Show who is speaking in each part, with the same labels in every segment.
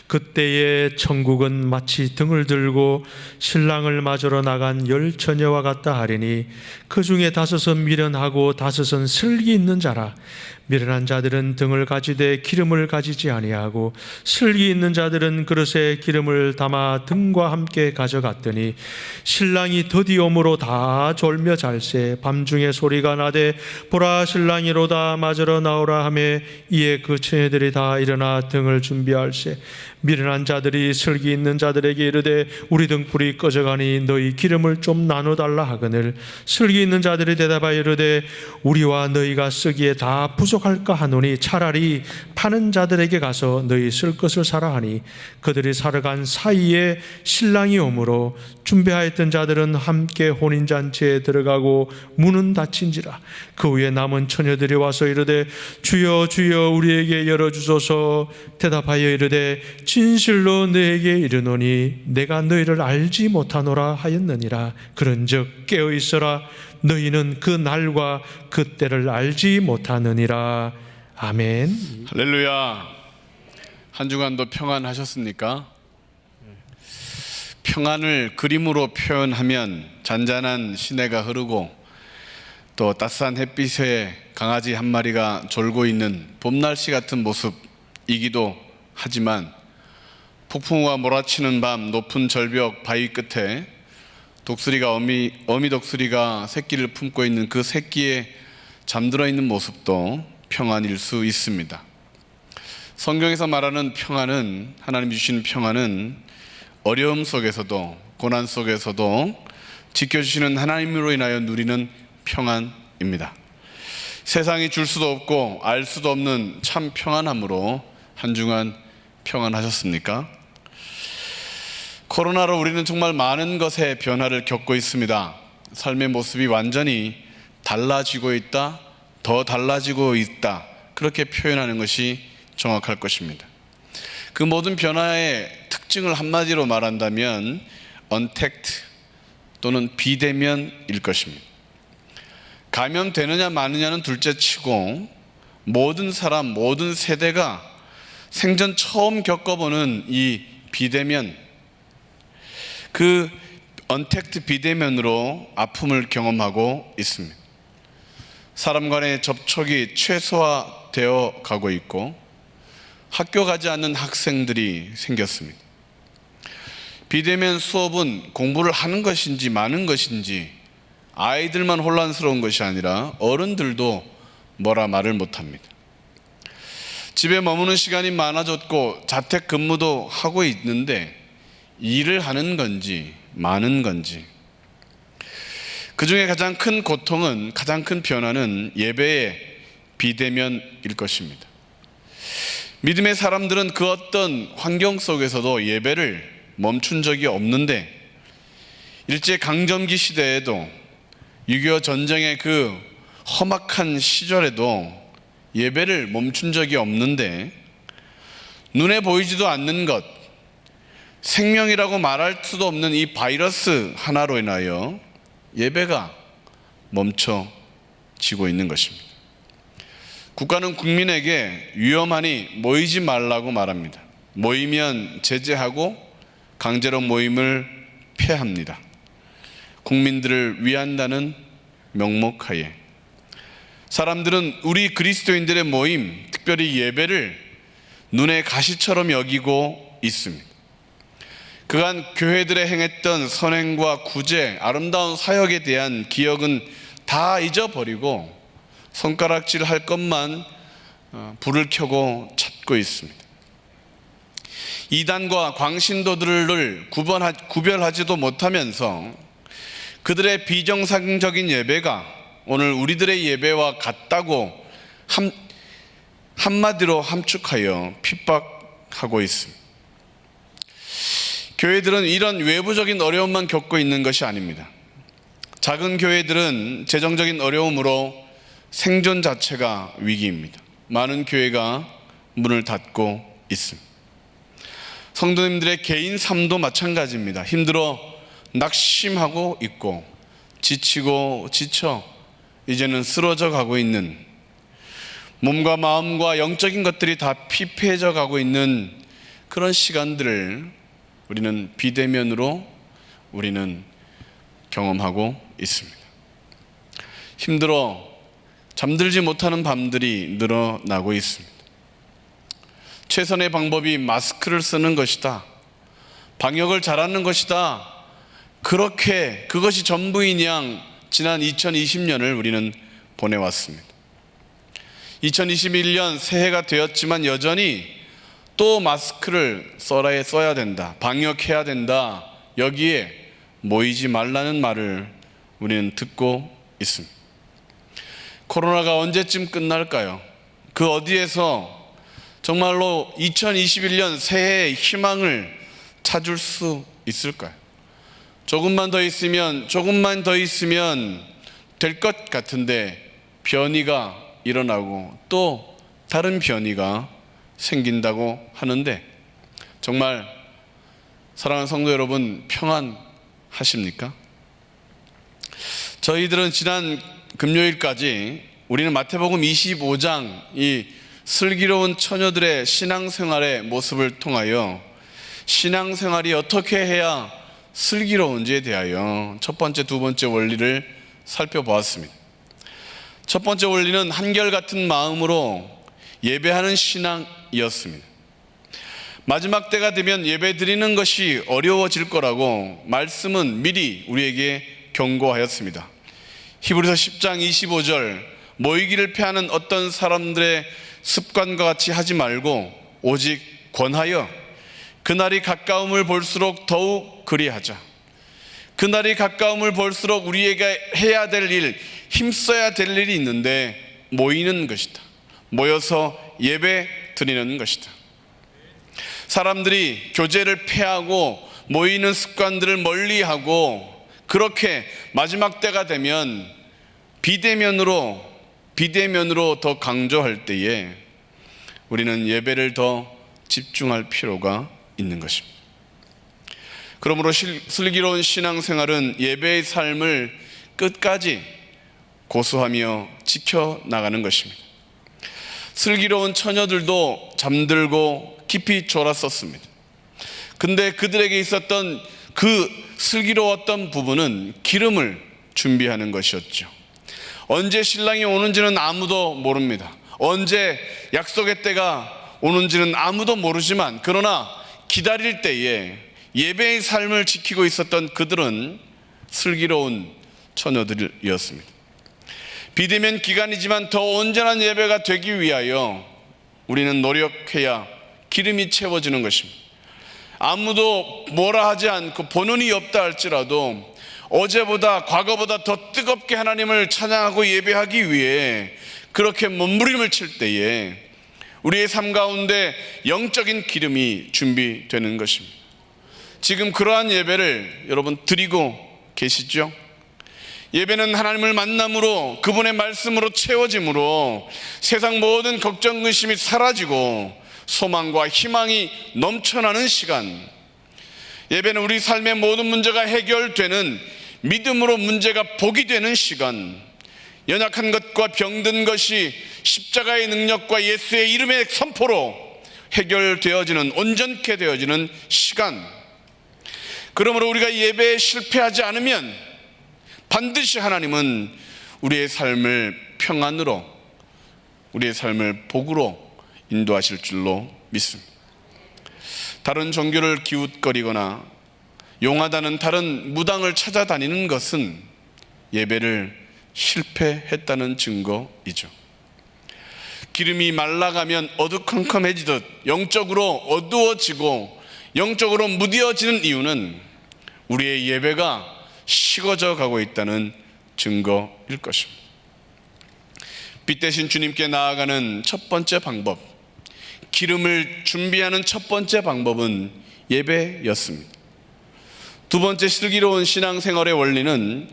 Speaker 1: 그때의 천국은 마치 등을 들고 신랑을 맞으러 나간 10처녀와 같다 하리니 그 중에 5은 미련하고 5은 슬기 있는 자라. 미련한 자들은 등을 가지되 기름을 가지지 아니하고 슬기 있는 자들은 그릇에 기름을 담아 등과 함께 가져갔더니 신랑이 더디옴으로 다 졸며 잘세. 밤중에 소리가 나되 보라 신랑이로다 맞으러 나오라 하매 이에 그 처녀들이 다 일어나 등을 준비할세. 미련한 자들이 슬기 있는 자들에게 이르되 우리 등불이 꺼져가니 너희 기름을 좀 나눠달라 하거늘 슬기 있는 자들이 대답하여 이르되 우리와 너희가 쓰기에 다 부족할까 하노니 차라리 파는 자들에게 가서 너희 쓸 것을 사라 하니 그들이 사러 간 사이에 신랑이 오므로 준비하였던 자들은 함께 혼인잔치에 들어가고 문은 닫힌지라. 그 후에 남은 처녀들이 와서 이르되 주여 주여 우리에게 열어주소서. 대답하여 이르되 진실로 너에게 이르노니 내가 너희를 알지 못하노라 하였느니라. 그런즉 깨어있어라. 너희는 그 날과 그 때를 알지 못하느니라. 아멘.
Speaker 2: 할렐루야. 한 주간도 평안하셨습니까? 평안을 그림으로 표현하면 잔잔한 시내가 흐르고 또 따스한 햇빛에 강아지 한 마리가 졸고 있는 봄날씨 같은 모습이기도 하지만 폭풍우가 몰아치는 밤 높은 절벽 바위 끝에 독수리가 어미 독수리가 새끼를 품고 있는 그 새끼에 잠들어 있는 모습도 평안일 수 있습니다. 성경에서 말하는 평안은, 하나님 주시는 평안은 어려움 속에서도 고난 속에서도 지켜주시는 하나님으로 인하여 누리는 평안입니다. 세상이 줄 수도 없고 알 수도 없는 참 평안함으로 한 주간 평안하셨습니까? 코로나로 우리는 정말 많은 것의 변화를 겪고 있습니다. 삶의 모습이 완전히 달라지고 있다, 더 달라지고 있다, 그렇게 표현하는 것이 정확할 것입니다. 그 모든 변화의 특징을 한마디로 말한다면 언택트 또는 비대면일 것입니다. 감염되느냐 마느냐는 둘째치고 모든 사람, 모든 세대가 생전 처음 겪어보는 이 비대면, 그 언택트 비대면으로 아픔을 경험하고 있습니다. 사람 간의 접촉이 최소화되어 가고 있고 학교 가지 않는 학생들이 생겼습니다. 비대면 수업은 공부를 하는 것인지 마는 것인지 아이들만 혼란스러운 것이 아니라 어른들도 뭐라 말을 못합니다. 집에 머무는 시간이 많아졌고 자택근무도 하고 있는데 일을 하는 건지 마는 건지, 그 중에 가장 큰 고통은, 가장 큰 변화는 예배의 비대면일 것입니다. 믿음의 사람들은 그 어떤 환경 속에서도 예배를 멈춘 적이 없는데 일제강점기 시대에도 6.25 전쟁의 그 험악한 시절에도 예배를 멈춘 적이 없는데 눈에 보이지도 않는 것, 생명이라고 말할 수도 없는 이 바이러스 하나로 인하여 예배가 멈춰지고 있는 것입니다. 국가는 국민에게 위험하니 모이지 말라고 말합니다. 모이면 제재하고 강제로 모임을 폐합니다. 국민들을 위한다는 명목하에 사람들은 우리 그리스도인들의 모임, 특별히 예배를 눈의 가시처럼 여기고 있습니다. 그간 교회들에 행했던 선행과 구제, 아름다운 사역에 대한 기억은 다 잊어버리고 손가락질 할 것만 불을 켜고 찾고 있습니다. 이단과 광신도들을 구별하지도 못하면서 그들의 비정상적인 예배가 오늘 우리들의 예배와 같다고 한마디로 함축하여 핍박하고 있습니다. 교회들은 이런 외부적인 어려움만 겪고 있는 것이 아닙니다. 작은 교회들은 재정적인 어려움으로 생존 자체가 위기입니다. 많은 교회가 문을 닫고 있습니다. 성도님들의 개인 삶도 마찬가지입니다. 힘들어 낙심하고 있고 지치고 지쳐 이제는 쓰러져 가고 있는, 몸과 마음과 영적인 것들이 다 피폐해져 가고 있는 그런 시간들을 우리는 비대면으로 우리는 경험하고 있습니다. 힘들어 잠들지 못하는 밤들이 늘어나고 있습니다. 최선의 방법이 마스크를 쓰는 것이다. 방역을 잘하는 것이다. 그것이 전부인 양 지난 2020년을 우리는 보내왔습니다. 2021년 새해가 되었지만 여전히 또 마스크를 써야 된다. 방역해야 된다. 여기에 모이지 말라는 말을 우리는 듣고 있습니다. 코로나가 언제쯤 끝날까요? 그 어디에서 정말로 2021년 새해의 희망을 찾을 수 있을까요? 조금만 더 있으면 될 것 같은데 변이가 일어나고 또 다른 변이가 생긴다고 하는데 정말 사랑하는 성도 여러분, 평안하십니까? 저희들은 지난 금요일까지 우리는 마태복음 25장 이 슬기로운 처녀들의 신앙생활의 모습을 통하여 신앙생활이 어떻게 해야 슬기로운지에 대하여 첫 번째, 두 번째 원리를 살펴보았습니다. 첫 번째 원리는 한결같은 마음으로 예배하는 신앙이었습니다. 마지막 때가 되면 예배 드리는 것이 어려워질 거라고 말씀은 미리 우리에게 경고하였습니다. 히브리서 10장 25절, 모이기를 패하는 어떤 사람들의 습관과 같이 하지 말고 오직 권하여 그날이 가까움을 볼수록 더욱 그리하자. 그날이 가까움을 볼수록 우리에게 해야 될 일, 힘써야 될 일이 있는데 모이는 것이다. 모여서 예배 드리는 것이다. 사람들이 교제를 폐하고 모이는 습관들을 멀리하고 그렇게 마지막 때가 되면 비대면으로 더 강조할 때에 우리는 예배를 더 집중할 필요가 있는 것입니다. 그러므로 슬기로운 신앙생활은 예배의 삶을 끝까지 고수하며 지켜나가는 것입니다. 슬기로운 처녀들도 잠들고 깊이 졸았었습니다. 근데 그들에게 있었던 그 슬기로웠던 부분은 기름을 준비하는 것이었죠. 언제 신랑이 오는지는 아무도 모릅니다. 언제 약속의 때가 오는지는 아무도 모르지만 그러나 기다릴 때에 예배의 삶을 지키고 있었던 그들은 슬기로운 처녀들이었습니다. 비대면 기간이지만 더 온전한 예배가 되기 위하여 우리는 노력해야 기름이 채워지는 것입니다. 아무도 뭐라 하지 않고 보는 이 없다 할지라도 어제보다 과거보다 더 뜨겁게 하나님을 찬양하고 예배하기 위해 그렇게 몸부림을 칠 때에 우리의 삶 가운데 영적인 기름이 준비되는 것입니다. 지금 그러한 예배를 여러분 드리고 계시죠? 예배는 하나님을 만남으로 그분의 말씀으로 채워짐으로 세상 모든 걱정 의심이 사라지고 소망과 희망이 넘쳐나는 시간. 예배는 우리 삶의 모든 문제가 해결되는 믿음으로 문제가 복이 되는 시간. 연약한 것과 병든 것이 십자가의 능력과 예수의 이름의 선포로 해결되어지는, 온전케 되어지는 시간. 그러므로 우리가 예배에 실패하지 않으면 반드시 하나님은 우리의 삶을 평안으로, 우리의 삶을 복으로 인도하실 줄로 믿습니다. 다른 종교를 기웃거리거나 용하다는 다른 무당을 찾아다니는 것은 예배를 실패했다는 증거이죠. 기름이 말라가면 어두컴컴해지듯 영적으로 어두워지고 영적으로 무뎌지는 이유는 우리의 예배가 식어져 가고 있다는 증거일 것입니다. 빛 대신 주님께 나아가는 첫 번째 방법, 기름을 준비하는 첫 번째 방법은 예배였습니다. 두 번째 슬기로운 신앙생활의 원리는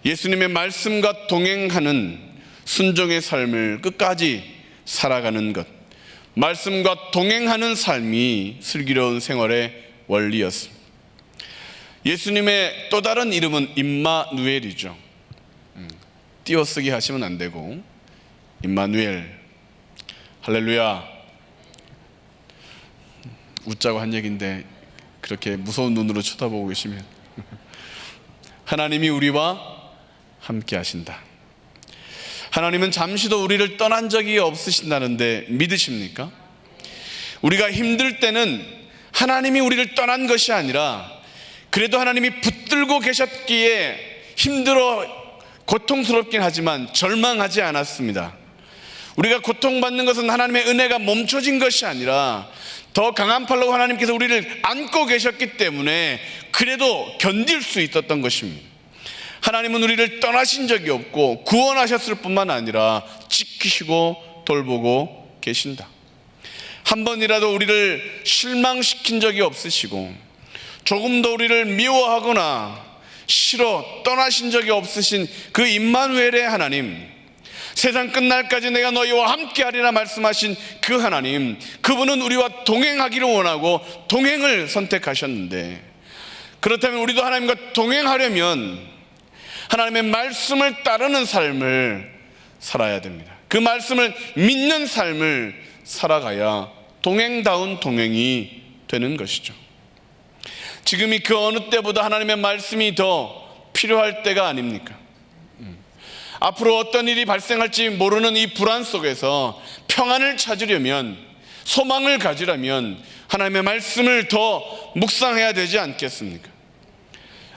Speaker 2: 예수님의 말씀과 동행하는 순종의 삶을 끝까지 살아가는 것, 말씀과 동행하는 삶이 슬기로운 생활의 원리였습니다. 예수님의 또 다른 이름은 임마누엘이죠. 띄어쓰기 하시면 안 되고 임마누엘, 할렐루야. 웃자고 한 얘기인데 그렇게 무서운 눈으로 쳐다보고 계시면 하나님이 우리와 함께 하신다. 하나님은 잠시도 우리를 떠난 적이 없으신다는데 믿으십니까? 우리가 힘들 때는 하나님이 우리를 떠난 것이 아니라 그래도 하나님이 붙들고 계셨기에 힘들어 고통스럽긴 하지만 절망하지 않았습니다. 우리가 고통받는 것은 하나님의 은혜가 멈춰진 것이 아니라 더 강한 팔로 하나님께서 우리를 안고 계셨기 때문에 그래도 견딜 수 있었던 것입니다. 하나님은 우리를 떠나신 적이 없고 구원하셨을 뿐만 아니라 지키시고 돌보고 계신다. 한 번이라도 우리를 실망시킨 적이 없으시고 조금도 우리를 미워하거나 싫어 떠나신 적이 없으신 그 임마누엘의 하나님, 세상 끝날까지 내가 너희와 함께하리라 말씀하신 그 하나님, 그분은 우리와 동행하기를 원하고 동행을 선택하셨는데, 그렇다면 우리도 하나님과 동행하려면 하나님의 말씀을 따르는 삶을 살아야 됩니다. 그 말씀을 믿는 삶을 살아가야 동행다운 동행이 되는 것이죠. 지금이 그 어느 때보다 하나님의 말씀이 더 필요할 때가 아닙니까? 앞으로 어떤 일이 발생할지 모르는 이 불안 속에서 평안을 찾으려면, 소망을 가지려면 하나님의 말씀을 더 묵상해야 되지 않겠습니까?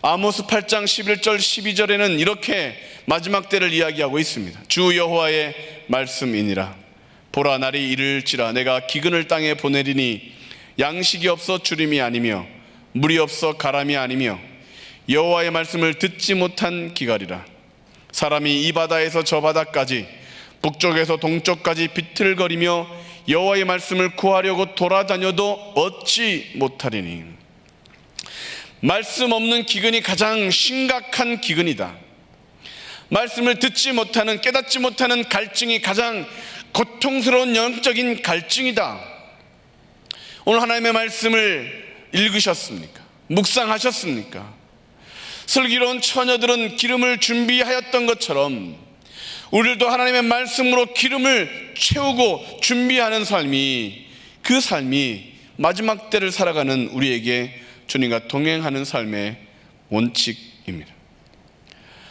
Speaker 2: 아모스 8장 11절 12절에는 이렇게 마지막 때를 이야기하고 있습니다. 주 여호와의 말씀이니라. 보라, 날이 이를지라 내가 기근을 땅에 보내리니 양식이 없어 주림이 아니며 물이 없어 가람이 아니며 여호와의 말씀을 듣지 못한 기갈이라. 사람이 이 바다에서 저 바다까지 북쪽에서 동쪽까지 비틀거리며 여호와의 말씀을 구하려고 돌아다녀도 얻지 못하리니. 말씀 없는 기근이 가장 심각한 기근이다. 말씀을 듣지 못하는, 깨닫지 못하는 갈증이 가장 고통스러운 영적인 갈증이다. 오늘 하나님의 말씀을 읽으셨습니까? 묵상하셨습니까? 슬기로운 처녀들은 기름을 준비하였던 것처럼 우리도 하나님의 말씀으로 기름을 채우고 준비하는 삶이, 그 삶이 마지막 때를 살아가는 우리에게 주님과 동행하는 삶의 원칙입니다.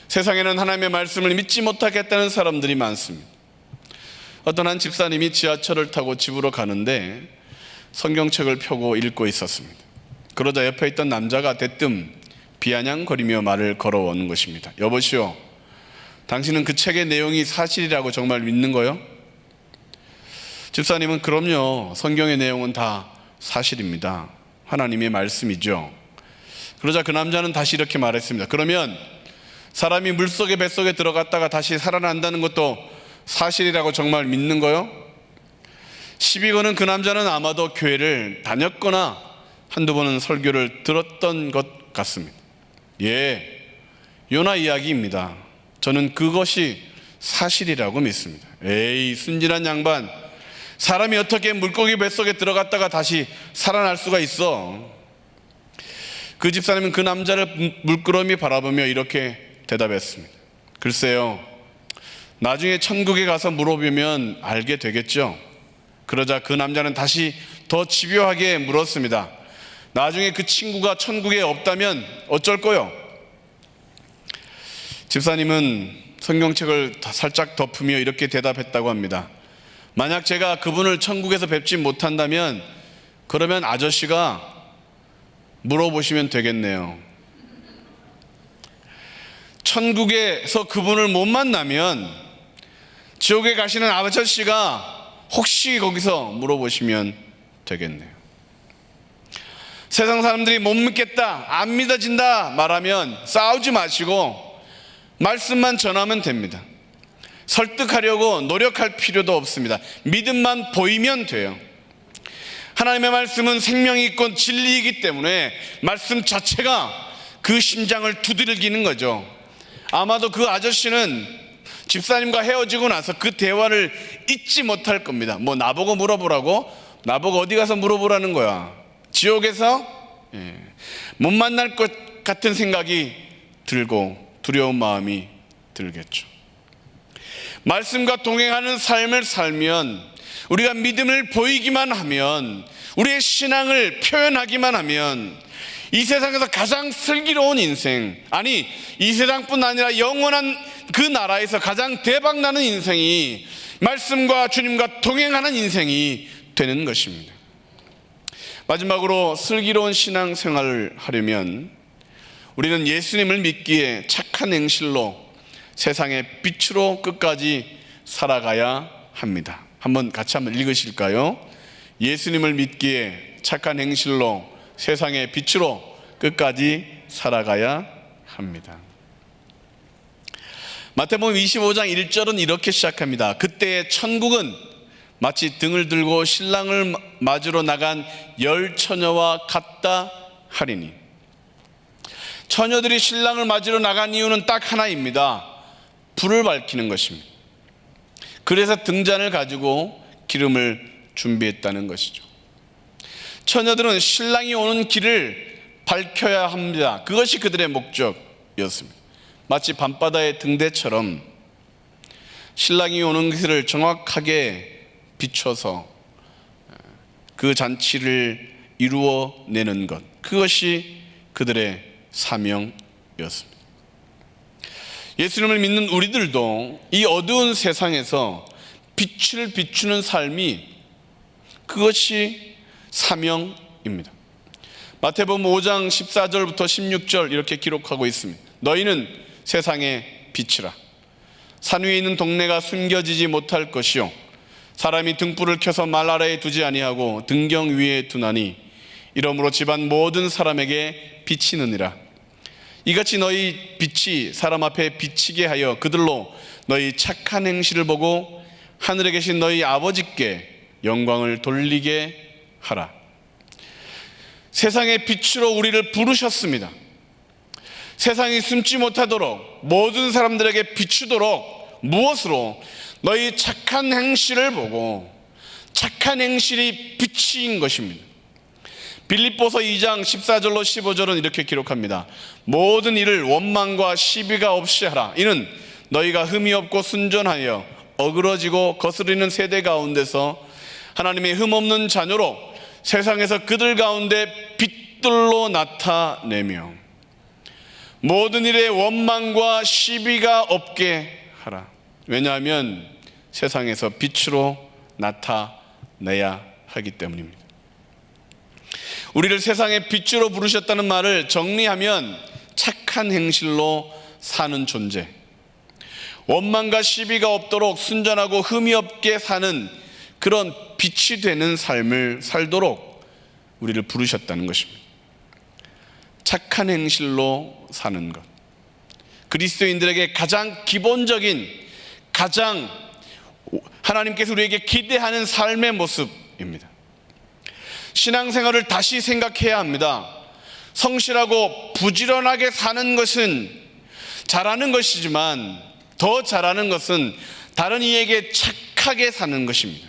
Speaker 2: 세상에는 하나님의 말씀을 믿지 못하겠다는 사람들이 많습니다. 어떤 한 집사님이 지하철을 타고 집으로 가는데 성경책을 펴고 읽고 있었습니다. 그러자 옆에 있던 남자가 대뜸 비아냥거리며 말을 걸어오는 것입니다. 여보시오, 당신은 그 책의 내용이 사실이라고 정말 믿는 거요? 집사님은 그럼요, 성경의 내용은 다 사실입니다. 하나님의 말씀이죠. 그러자 그 남자는 다시 이렇게 말했습니다. 그러면 사람이 물속에 뱃속에 들어갔다가 다시 살아난다는 것도 사실이라고 정말 믿는 거요? 시비 거는 그 남자는 아마도 교회를 다녔거나 한두 번은 설교를 들었던 것 같습니다. 예, 요나 이야기입니다. 저는 그것이 사실이라고 믿습니다. 에이, 순진한 양반, 사람이 어떻게 물고기 뱃속에 들어갔다가 다시 살아날 수가 있어? 그 집사님은 그 남자를 물끄러미 바라보며 이렇게 대답했습니다. 글쎄요, 나중에 천국에 가서 물어보면 알게 되겠죠. 그러자 그 남자는 다시 더 집요하게 물었습니다. 나중에 그 친구가 천국에 없다면 어쩔 거요? 집사님은 성경책을 살짝 덮으며 이렇게 대답했다고 합니다. 만약 제가 그분을 천국에서 뵙지 못한다면 그러면 아저씨가 물어보시면 되겠네요. 천국에서 그분을 못 만나면 지옥에 가시는 아저씨가 혹시 거기서 물어보시면 되겠네요. 세상 사람들이 못 믿겠다, 안 믿어진다 말하면 싸우지 마시고 말씀만 전하면 됩니다. 설득하려고 노력할 필요도 없습니다. 믿음만 보이면 돼요. 하나님의 말씀은 생명이 있고 진리이기 때문에 말씀 자체가 그 심장을 두들기는 거죠. 아마도 그 아저씨는 집사님과 헤어지고 나서 그 대화를 잊지 못할 겁니다. 뭐 나보고 물어보라고? 나보고 어디 가서 물어보라는 거야? 지옥에서? 못 만날 것 같은 생각이 들고 두려운 마음이 들겠죠. 말씀과 동행하는 삶을 살면, 우리가 믿음을 보이기만 하면 우리의 신앙을 표현하기만 하면 이 세상에서 가장 슬기로운 인생, 아니 이 세상뿐 아니라 영원한 그 나라에서 가장 대박나는 인생이 말씀과 주님과 동행하는 인생이 되는 것입니다. 마지막으로 슬기로운 신앙생활을 하려면 우리는 예수님을 믿기에 착한 행실로 세상의 빛으로 끝까지 살아가야 합니다. 같이 한번 읽으실까요? 예수님을 믿기에 착한 행실로 세상의 빛으로 끝까지 살아가야 합니다. 마태복음 25장 1절은 이렇게 시작합니다. 그때 천국은 마치 등을 들고 신랑을 맞으러 나간 10 처녀와 같다 하리니. 처녀들이 신랑을 맞으러 나간 이유는 딱 하나입니다. 불을 밝히는 것입니다. 그래서 등잔을 가지고 기름을 준비했다는 것이죠. 처녀들은 신랑이 오는 길을 밝혀야 합니다. 그것이 그들의 목적이었습니다. 마치 밤바다의 등대처럼 신랑이 오는 길을 정확하게 비춰서 그 잔치를 이루어내는 것, 그것이 그들의 사명이었습니다. 예수님을 믿는 우리들도 이 어두운 세상에서 빛을 비추는 삶이, 그것이 사명입니다. 마태복음 5장 14절부터 16절 이렇게 기록하고 있습니다. 너희는 세상의 빛이라. 산 위에 있는 동네가 숨겨지지 못할 것이요 사람이 등불을 켜서 말 아래에 두지 아니하고 등경 위에 두나니 이러므로 집안 모든 사람에게 비치느니라. 이같이 너희 빛이 사람 앞에 비치게 하여 그들로 너희 착한 행실을 보고 하늘에 계신 너희 아버지께 영광을 돌리게 하라. 세상의 빛으로 우리를 부르셨습니다. 세상이 숨지 못하도록 모든 사람들에게 비추도록 무엇으로? 너희 착한 행실을 보고 착한 행실이 빛인 것입니다. 빌립보서 2장 14절로 15절은 이렇게 기록합니다. 모든 일을 원망과 시비가 없이 하라. 이는 너희가 흠이 없고 순전하여 어그러지고 거스르는 세대 가운데서 하나님의 흠없는 자녀로 세상에서 그들 가운데 빛들로 나타내며 모든 일에 원망과 시비가 없게 하라. 왜냐하면 세상에서 빛으로 나타내야 하기 때문입니다. 우리를 세상의 빛으로 부르셨다는 말을 정리하면 착한 행실로 사는 존재, 원망과 시비가 없도록 순전하고 흠이 없게 사는 그런 빛이 되는 삶을 살도록 우리를 부르셨다는 것입니다. 착한 행실로 사는 것, 그리스도인들에게 가장 기본적인, 가장 하나님께서 우리에게 기대하는 삶의 모습입니다. 신앙생활을 다시 생각해야 합니다. 성실하고 부지런하게 사는 것은 잘하는 것이지만 더 잘하는 것은 다른 이에게 착하게 사는 것입니다.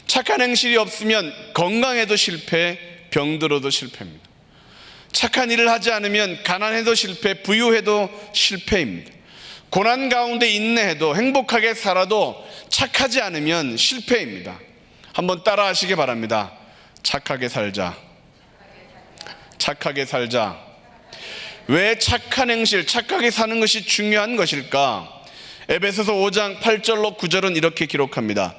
Speaker 2: 착한 행실이 없으면 건강해도 실패, 병들어도 실패입니다. 착한 일을 하지 않으면 가난해도 실패, 부유해도 실패입니다. 고난 가운데 인내해도, 행복하게 살아도 착하지 않으면 실패입니다. 한번 따라 하시기 바랍니다. 착하게 살자. 착하게 살자. 왜 착한 행실, 착하게 사는 것이 중요한 것일까? 에베소서 5장 8절로 9절은 이렇게 기록합니다.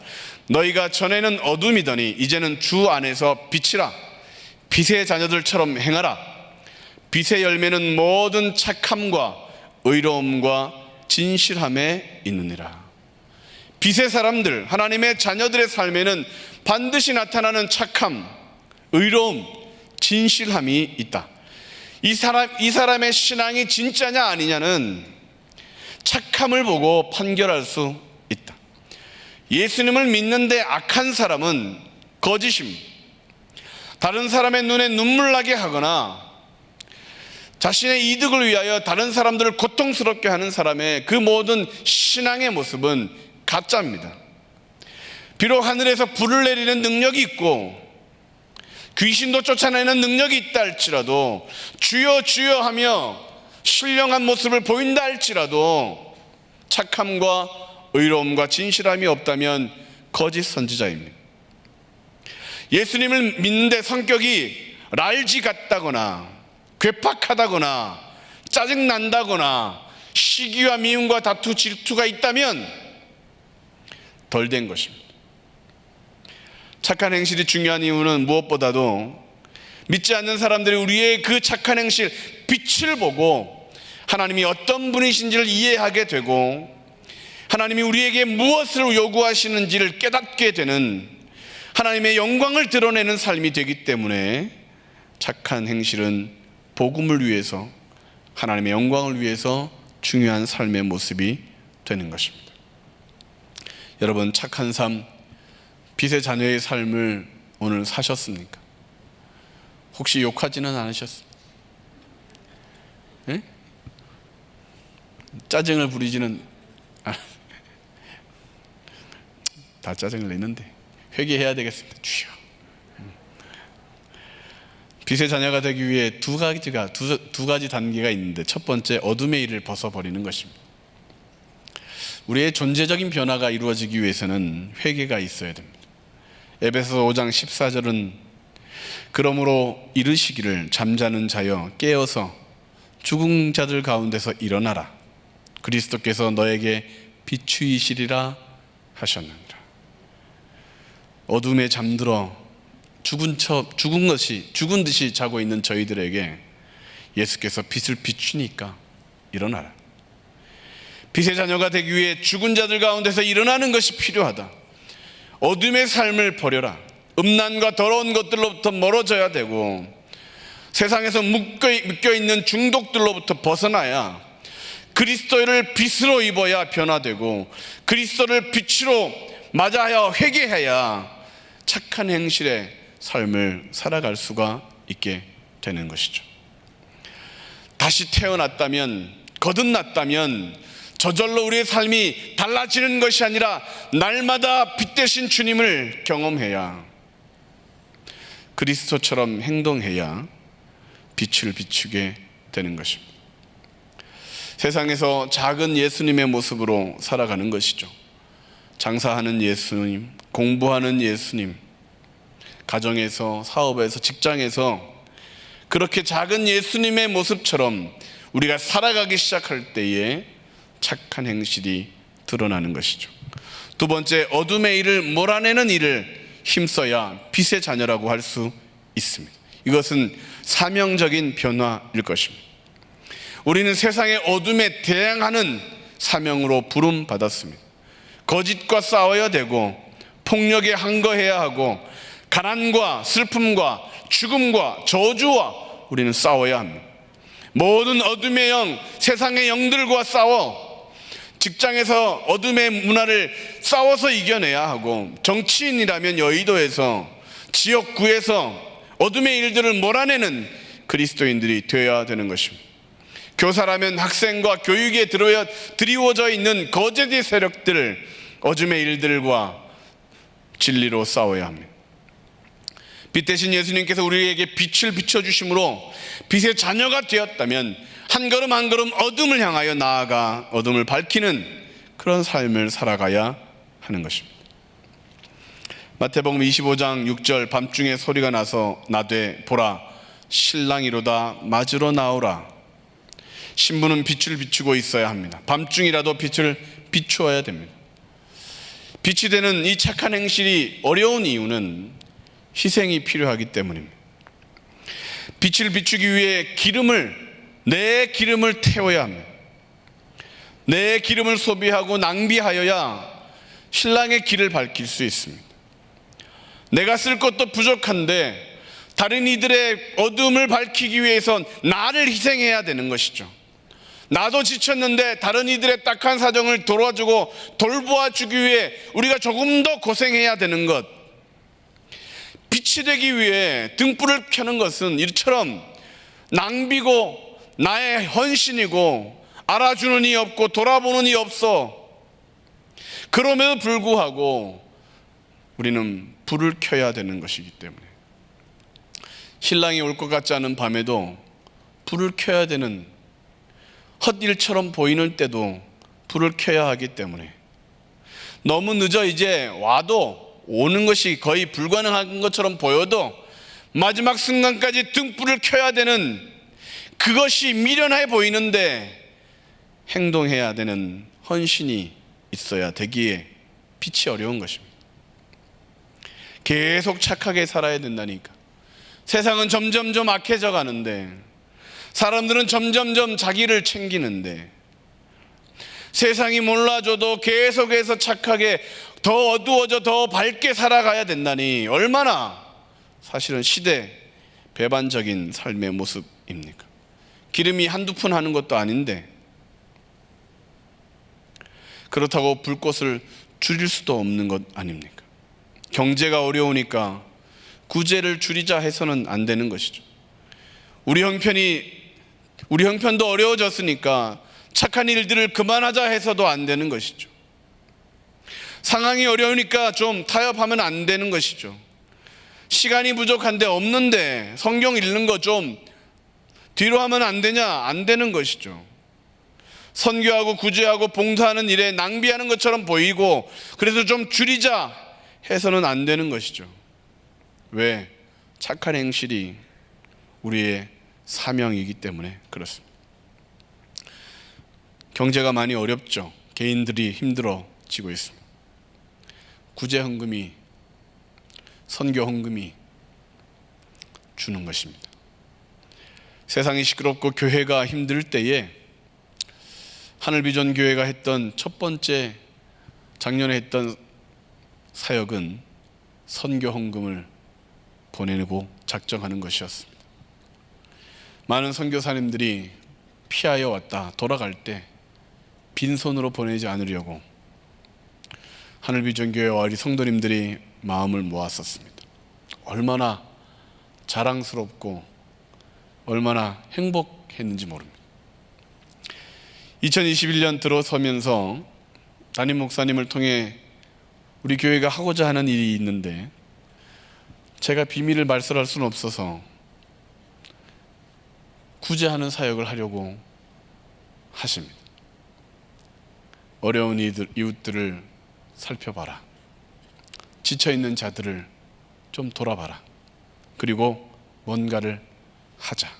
Speaker 2: 너희가 전에는 어둠이더니 이제는 주 안에서 빛이라. 빛의 자녀들처럼 행하라. 빛의 열매는 모든 착함과 의로움과 진실함에 있느니라. 빛의 사람들, 하나님의 자녀들의 삶에는 반드시 나타나는 착함, 의로움, 진실함이 있다. 이 사람의 신앙이 진짜냐 아니냐는 착함을 보고 판결할 수 있다. 예수님을 믿는데 악한 사람은 거짓입니다. 다른 사람의 눈에 눈물 나게 하거나 자신의 이득을 위하여 다른 사람들을 고통스럽게 하는 사람의 그 모든 신앙의 모습은 가짜입니다. 비록 하늘에서 불을 내리는 능력이 있고 귀신도 쫓아내는 능력이 있다 할지라도, 주여 주여 하며 신령한 모습을 보인다 할지라도 착함과 의로움과 진실함이 없다면 거짓 선지자입니다. 예수님을 믿는데 성격이 랄지 같다거나 괴팍하다거나 짜증난다거나 시기와 미움과 다투 질투가 있다면 덜 된 것입니다. 착한 행실이 중요한 이유는 무엇보다도 믿지 않는 사람들이 우리의 그 착한 행실, 빛을 보고 하나님이 어떤 분이신지를 이해하게 되고 하나님이 우리에게 무엇을 요구하시는지를 깨닫게 되는 하나님의 영광을 드러내는 삶이 되기 때문에 착한 행실은 복음을 위해서, 하나님의 영광을 위해서 중요한 삶의 모습이 되는 것입니다. 여러분, 착한 삶, 빛의 자녀의 삶을 오늘 사셨습니까? 혹시 욕하지는 않으셨습니까? 네? 짜증을 부리지는 다 짜증을 내는데 회개해야 되겠습니다. 주여. 빛의 자녀가 되기 위해 두 가지 단계가 있는데, 첫 번째, 어둠의 일을 벗어버리는 것입니다. 우리의 존재적인 변화가 이루어지기 위해서는 회개가 있어야 됩니다. 에베소서 5장 14절은 그러므로 이르시기를 잠자는 자여 깨어서 죽은 자들 가운데서 일어나라. 그리스도께서 너에게 비추이시리라 하셨느니라. 어둠에 잠들어 죽은 듯이 자고 있는 저희들에게 예수께서 빛을 비추니까 일어나라. 빛의 자녀가 되기 위해 죽은 자들 가운데서 일어나는 것이 필요하다. 어둠의 삶을 버려라. 음란과 더러운 것들로부터 멀어져야 되고 세상에서 묶여있는 중독들로부터 벗어나야 그리스도를 빛으로 입어야 변화되고 그리스도를 빛으로 맞아야 회개해야 착한 행실의 삶을 살아갈 수가 있게 되는 것이죠. 다시 태어났다면, 거듭났다면 저절로 우리의 삶이 달라지는 것이 아니라 날마다 빛 되신 주님을 경험해야, 그리스도처럼 행동해야 빛을 비추게 되는 것입니다. 세상에서 작은 예수님의 모습으로 살아가는 것이죠. 장사하는 예수님, 공부하는 예수님, 가정에서, 사업에서, 직장에서 그렇게 작은 예수님의 모습처럼 우리가 살아가기 시작할 때에 착한 행실이 드러나는 것이죠. 두 번째, 어둠의 일을 몰아내는 일을 힘써야 빛의 자녀라고 할 수 있습니다. 이것은 사명적인 변화일 것입니다. 우리는 세상의 어둠에 대항하는 사명으로 부름받았습니다. 거짓과 싸워야 되고 폭력에 항거해야 하고 가난과 슬픔과 죽음과 저주와 우리는 싸워야 합니다. 모든 어둠의 영, 세상의 영들과 싸워 직장에서 어둠의 문화를 싸워서 이겨내야 하고, 정치인이라면 여의도에서, 지역구에서 어둠의 일들을 몰아내는 그리스도인들이 되어야 되는 것입니다. 교사라면 학생과 교육에 드리워져 있는 거짓의 세력들, 어둠의 일들과 진리로 싸워야 합니다. 빛 대신 예수님께서 우리에게 빛을 비춰주심으로 빛의 자녀가 되었다면 한 걸음 한 걸음 어둠을 향하여 나아가 어둠을 밝히는 그런 삶을 살아가야 하는 것입니다. 마태복음 25장 6절, 밤중에 소리가 나서 나되 보라 신랑이로다 맞으러 나오라. 신부는 빛을 비추고 있어야 합니다. 밤중이라도 빛을 비추어야 됩니다. 빛이 되는 이 착한 행실이 어려운 이유는 희생이 필요하기 때문입니다. 빛을 비추기 위해 내 기름을 태워야 합니다. 내 기름을 소비하고 낭비하여야 신랑의 길을 밝힐 수 있습니다. 내가 쓸 것도 부족한데 다른 이들의 어둠을 밝히기 위해선 나를 희생해야 되는 것이죠. 나도 지쳤는데 다른 이들의 딱한 사정을 돌봐주고 돌보아주기 위해 우리가 조금 더 고생해야 되는 것, 빛이 되기 위해 등불을 켜는 것은 이처럼 낭비고 나의 헌신이고 알아주는 이 없고 돌아보는 이 없어. 그럼에도 불구하고 우리는 불을 켜야 되는 것이기 때문에, 신랑이 올 것 같지 않은 밤에도 불을 켜야 되는, 헛일처럼 보이는 때도 불을 켜야 하기 때문에, 너무 늦어 이제 와도 오는 것이 거의 불가능한 것처럼 보여도 마지막 순간까지 등불을 켜야 되는, 그것이 미련해 보이는데 행동해야 되는 헌신이 있어야 되기에 빛이 어려운 것입니다. 계속 착하게 살아야 된다니까. 세상은 점점점 악해져 가는데, 사람들은 점점점 자기를 챙기는데, 세상이 몰라줘도 계속해서 착하게 더 어두워져 더 밝게 살아가야 된다니 얼마나 사실은 시대 배반적인 삶의 모습입니까? 기름이 한두 푼 하는 것도 아닌데, 그렇다고 불꽃을 줄일 수도 없는 것 아닙니까? 경제가 어려우니까 구제를 줄이자 해서는 안 되는 것이죠. 우리 형편도 어려워졌으니까 착한 일들을 그만하자 해서도 안 되는 것이죠. 상황이 어려우니까 좀 타협하면 안 되는 것이죠. 시간이 부족한데 없는데 성경 읽는 거 좀 뒤로 하면 안 되냐? 안 되는 것이죠. 선교하고 구제하고 봉사하는 일에 낭비하는 것처럼 보이고, 그래서 좀 줄이자 해서는 안 되는 것이죠. 왜? 착한 행실이 우리의 사명이기 때문에 그렇습니다. 경제가 많이 어렵죠. 개인들이 힘들어지고 있습니다. 구제 헌금이, 선교 헌금이 주는 것입니다. 세상이 시끄럽고 교회가 힘들 때에 하늘비전 교회가 했던 첫 번째, 작년에 했던 사역은 선교 헌금을 보내고 작정하는 것이었습니다. 많은 선교사님들이 피하여 왔다 돌아갈 때 빈손으로 보내지 않으려고 하늘비전 교회와 우리 성도님들이 마음을 모았었습니다. 얼마나 자랑스럽고 얼마나 행복했는지 모릅니다. 2021년 들어서면서 담임 목사님을 통해 우리 교회가 하고자 하는 일이 있는데, 제가 비밀을 말씀할 수는 없어서 구제하는 사역을 하려고 하십니다. 어려운 이웃들을 살펴봐라. 지쳐있는 자들을 좀 돌아봐라. 그리고 뭔가를 하자.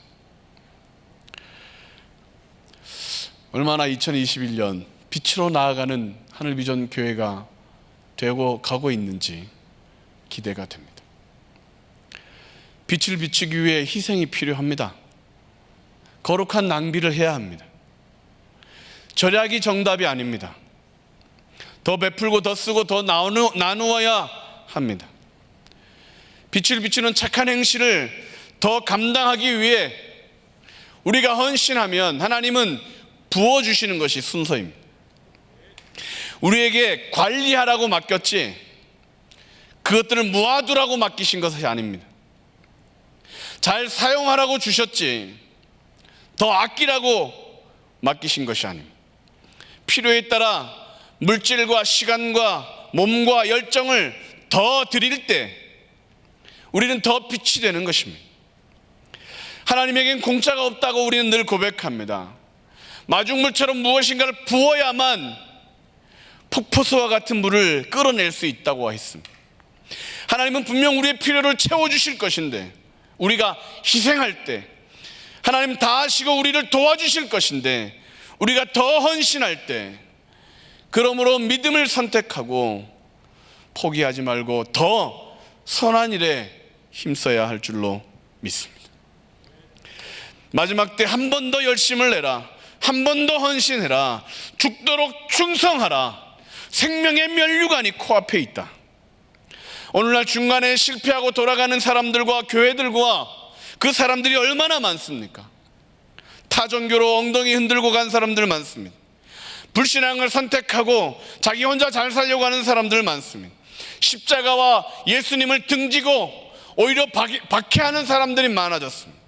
Speaker 2: 얼마나 2021년 빛으로 나아가는 하늘비전 교회가 되고 가고 있는지 기대가 됩니다. 빛을 비추기 위해 희생이 필요합니다. 거룩한 낭비를 해야 합니다. 절약이 정답이 아닙니다. 더 베풀고 더 쓰고 더 나누어야 합니다. 빛을 비추는 착한 행실을 더 감당하기 위해 우리가 헌신하면 하나님은 부어주시는 것이 순서입니다. 우리에게 관리하라고 맡겼지 그것들을 모아두라고 맡기신 것이 아닙니다. 잘 사용하라고 주셨지 더 아끼라고 맡기신 것이 아닙니다. 필요에 따라 물질과 시간과 몸과 열정을 더 드릴 때 우리는 더 빛이 되는 것입니다. 하나님에겐 공짜가 없다고 우리는 늘 고백합니다. 마중물처럼 무엇인가를 부어야만 폭포수와 같은 물을 끌어낼 수 있다고 했습니다. 하나님은 분명 우리의 필요를 채워주실 것인데, 우리가 희생할 때 하나님 다 하시고 우리를 도와주실 것인데, 우리가 더 헌신할 때 그러므로 믿음을 선택하고 포기하지 말고 더 선한 일에 힘써야 할 줄로 믿습니다. 마지막 때 한 번 더 열심을 내라. 한 번 더 헌신해라. 죽도록 충성하라. 생명의 면류관이 코앞에 있다. 오늘날 중간에 실패하고 돌아가는 사람들과 교회들과 그 사람들이 얼마나 많습니까? 타종교로 엉덩이 흔들고 간 사람들 많습니다. 불신앙을 선택하고 자기 혼자 잘 살려고 하는 사람들 많습니다. 십자가와 예수님을 등지고 오히려 박해하는 사람들이 많아졌습니다.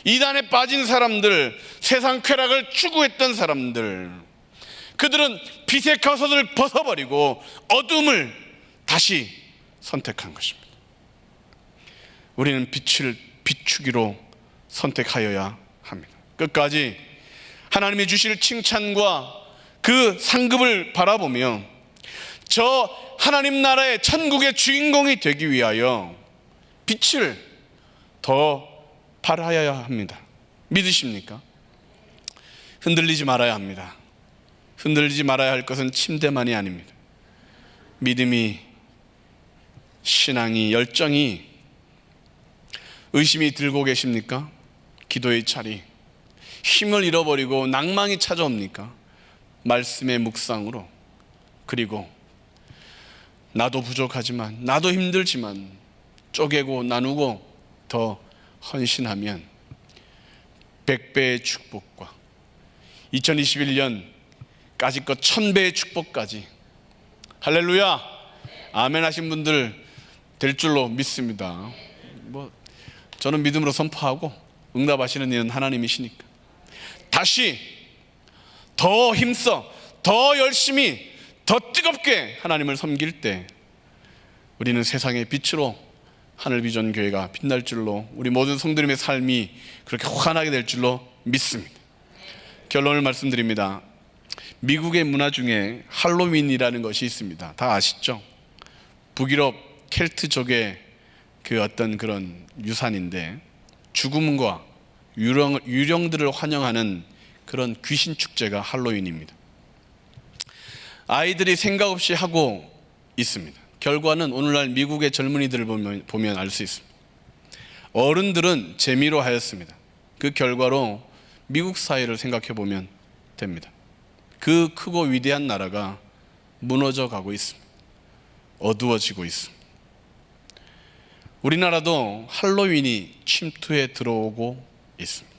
Speaker 2: 이단에 빠진 사람들, 세상 쾌락을 추구했던 사람들, 그들은 빛의 겉옷을 벗어버리고 어둠을 다시 선택한 것입니다. 우리는 빛을 비추기로 선택하여야 합니다. 끝까지 하나님이 주실 칭찬과 그 상급을 바라보며 저 하나님 나라의 천국의 주인공이 되기 위하여 빛을 더 발하여야 합니다. 믿으십니까? 흔들리지 말아야 합니다. 흔들리지 말아야 할 것은 침대만이 아닙니다. 믿음이, 신앙이, 열정이, 의심이 들고 계십니까? 기도의 자리, 힘을 잃어버리고 낭망이 찾아옵니까? 말씀의 묵상으로, 그리고 나도 부족하지만, 나도 힘들지만 쪼개고 나누고 더 헌신하면 100배의 축복과 2021년까지 것 1000배의 축복까지, 할렐루야, 아멘 하신 분들 될 줄로 믿습니다. 저는 믿음으로 선포하고 응답하시는 이는 하나님이시니까. 다시 더 힘써, 더 열심히, 더 뜨겁게 하나님을 섬길 때 우리는 세상의 빛으로 하늘비전 교회가 빛날 줄로, 우리 모든 성도님의 삶이 그렇게 환하게 될 줄로 믿습니다. 결론을 말씀드립니다. 미국의 문화 중에 할로윈이라는 것이 있습니다. 다 아시죠? 북유럽 켈트족의 그 어떤 그런 유산인데, 죽음과 유령들을 환영하는 그런 귀신 축제가 할로윈입니다. 아이들이 생각 없이 하고 있습니다. 결과는 오늘날 미국의 젊은이들을 보면 알 수 있습니다. 어른들은 재미로 하였습니다. 그 결과로 미국 사회를 생각해 보면 됩니다. 그 크고 위대한 나라가 무너져 가고 있습니다. 어두워지고 있습니다. 우리나라도 할로윈이 침투해 들어오고 있습니다.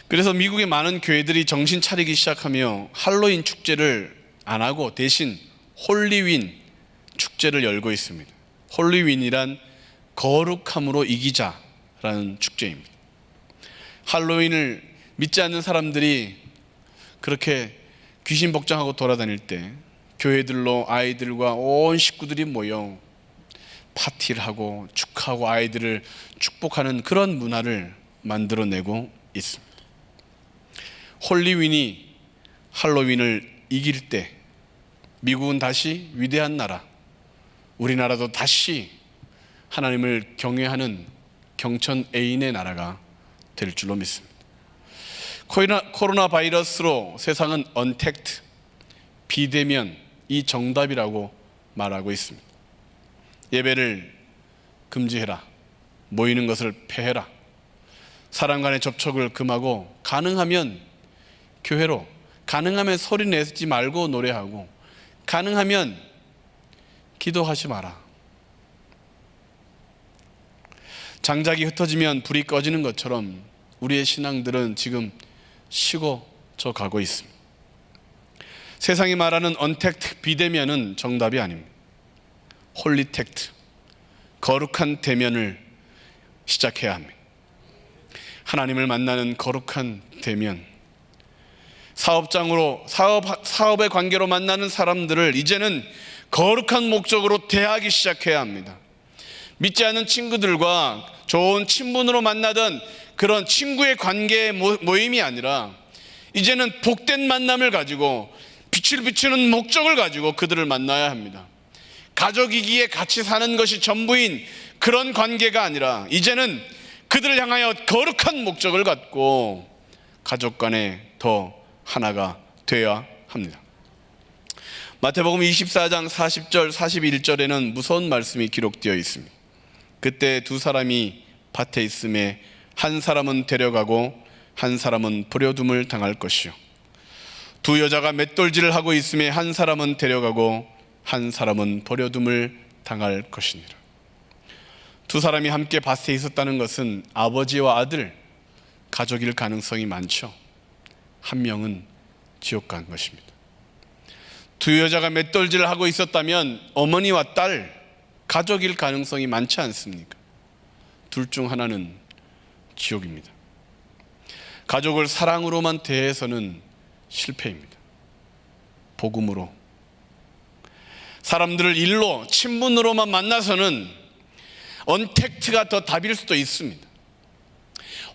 Speaker 2: 그래서 미국의 많은 교회들이 정신 차리기 시작하며 할로윈 축제를 안 하고 대신 홀리윈 축제를 열고 있습니다. 홀리윈이란 거룩함으로 이기자라는 축제입니다. 할로윈을 믿지 않는 사람들이 그렇게 귀신 복장하고 돌아다닐 때 교회들로 아이들과 온 식구들이 모여 파티를 하고 축하하고 아이들을 축복하는 그런 문화를 만들어내고 있습니다. 홀리윈이 할로윈을 이길 때 미국은 다시 위대한 나라, 우리나라도 다시 하나님을 경외하는 경천 애인의 나라가 될 줄로 믿습니다. 코로나 바이러스로 세상은 언택트, 비대면이 정답이라고 말하고 있습니다. 예배를 금지해라, 모이는 것을 폐해라, 사람 간의 접촉을 금하고 가능하면 교회로, 가능하면 소리 내지 말고 노래하고, 가능하면 기도하지 마라. 장작이 흩어지면 불이 꺼지는 것처럼 우리의 신앙들은 지금 식어져 가고 있습니다. 세상이 말하는 언택트, 비대면은 정답이 아닙니다. 홀리택트, 거룩한 대면을 시작해야 합니다. 하나님을 만나는 거룩한 대면, 사업의 관계로 만나는 사람들을 이제는 거룩한 목적으로 대하기 시작해야 합니다. 믿지 않는 친구들과 좋은 친분으로 만나던 그런 친구의 관계의 모임이 아니라 이제는 복된 만남을 가지고 빛을 비추는 목적을 가지고 그들을 만나야 합니다. 가족이기에 같이 사는 것이 전부인 그런 관계가 아니라 이제는 그들을 향하여 거룩한 목적을 갖고 가족 간에 더 하나가 되어야 합니다. 마태복음 24장 40절 41절에는 무서운 말씀이 기록되어 있습니다. 그때 두 사람이 밭에 있음에 한 사람은 데려가고 한 사람은 버려둠을 당할 것이요, 두 여자가 맷돌질을 하고 있음에 한 사람은 데려가고 한 사람은 버려둠을 당할 것이니라. 두 사람이 함께 밭에 있었다는 것은 아버지와 아들, 가족일 가능성이 많죠. 한 명은 지옥 간 것입니다. 두 여자가 맷돌질을 하고 있었다면 어머니와 딸, 가족일 가능성이 많지 않습니까? 둘 중 하나는 지옥입니다. 가족을 사랑으로만 대해서는 실패입니다. 복음으로, 사람들을 일로, 친분으로만 만나서는 언택트가 더 답일 수도 있습니다.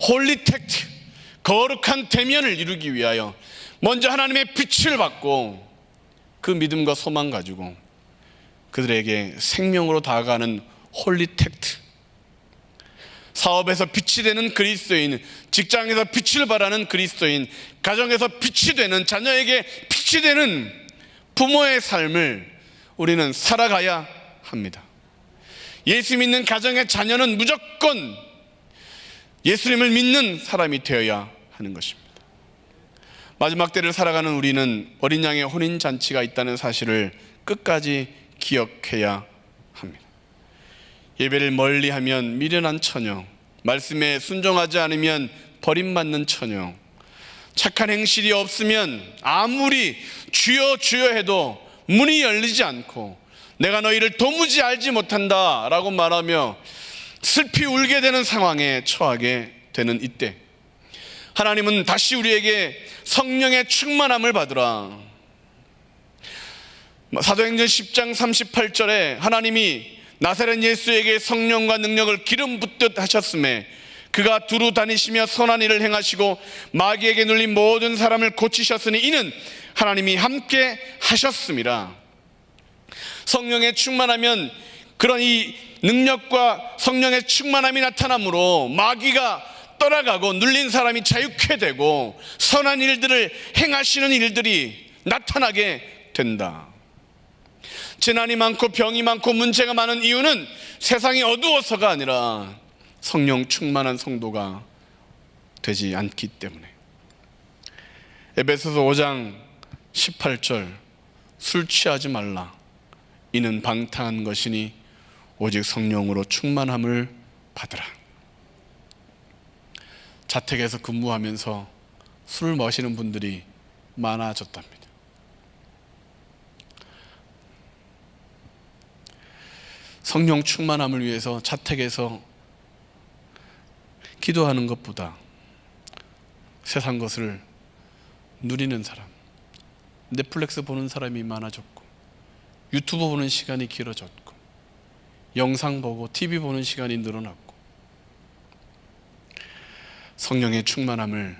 Speaker 2: 홀리택트, 거룩한 대면을 이루기 위하여 먼저 하나님의 빛을 받고 그 믿음과 소망 가지고 그들에게 생명으로 다가가는 홀리 텍트, 사업에서 빛이 되는 그리스도인, 직장에서 빛을 발하는 그리스도인, 가정에서 빛이 되는, 자녀에게 빛이 되는 부모의 삶을 우리는 살아가야 합니다. 예수 믿는 가정의 자녀는 무조건 예수님을 믿는 사람이 되어야 하는 것입니다. 마지막 때를 살아가는 우리는 어린 양의 혼인잔치가 있다는 사실을 끝까지 기억해야 합니다. 예배를 멀리하면 미련한 처녀, 말씀에 순종하지 않으면 버림받는 처녀, 착한 행실이 없으면 아무리 주여 주여 해도 문이 열리지 않고 내가 너희를 도무지 알지 못한다 라고 말하며 슬피 울게 되는 상황에 처하게 되는 이때, 하나님은 다시 우리에게 성령의 충만함을 받으라. 사도행전 10장 38절에 하나님이 나사렛 예수에게 성령과 능력을 기름 붓듯 하셨음에 그가 두루 다니시며 선한 일을 행하시고 마귀에게 눌린 모든 사람을 고치셨으니 이는 하나님이 함께 하셨습니다. 성령의 충만하면 그런 이 능력과 성령의 충만함이 나타나므로 마귀가 떠나가고 눌린 사람이 자유케 되고 선한 일들을 행하시는 일들이 나타나게 된다. 재난이 많고 병이 많고 문제가 많은 이유는 세상이 어두워서가 아니라 성령 충만한 성도가 되지 않기 때문에. 에베소서 5장 18절, 술 취하지 말라. 이는 방탕한 것이니 오직 성령으로 충만함을 받으라. 자택에서 근무하면서 술을 마시는 분들이 많아졌답니다. 성령 충만함을 위해서 자택에서 기도하는 것보다 세상 것을 누리는 사람, 넷플릭스 보는 사람이 많아졌고, 유튜브 보는 시간이 길어졌고, 영상 보고 TV 보는 시간이 늘어났고, 성령의 충만함을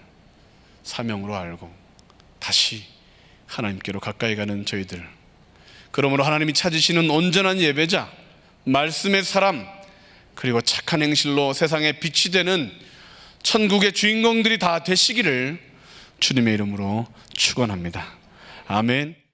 Speaker 2: 사명으로 알고 다시 하나님께로 가까이 가는 저희들, 그러므로 하나님이 찾으시는 온전한 예배자, 말씀의 사람, 그리고 착한 행실로 세상에 빛이 되는 천국의 주인공들이 다 되시기를 주님의 이름으로 축원합니다. 아멘.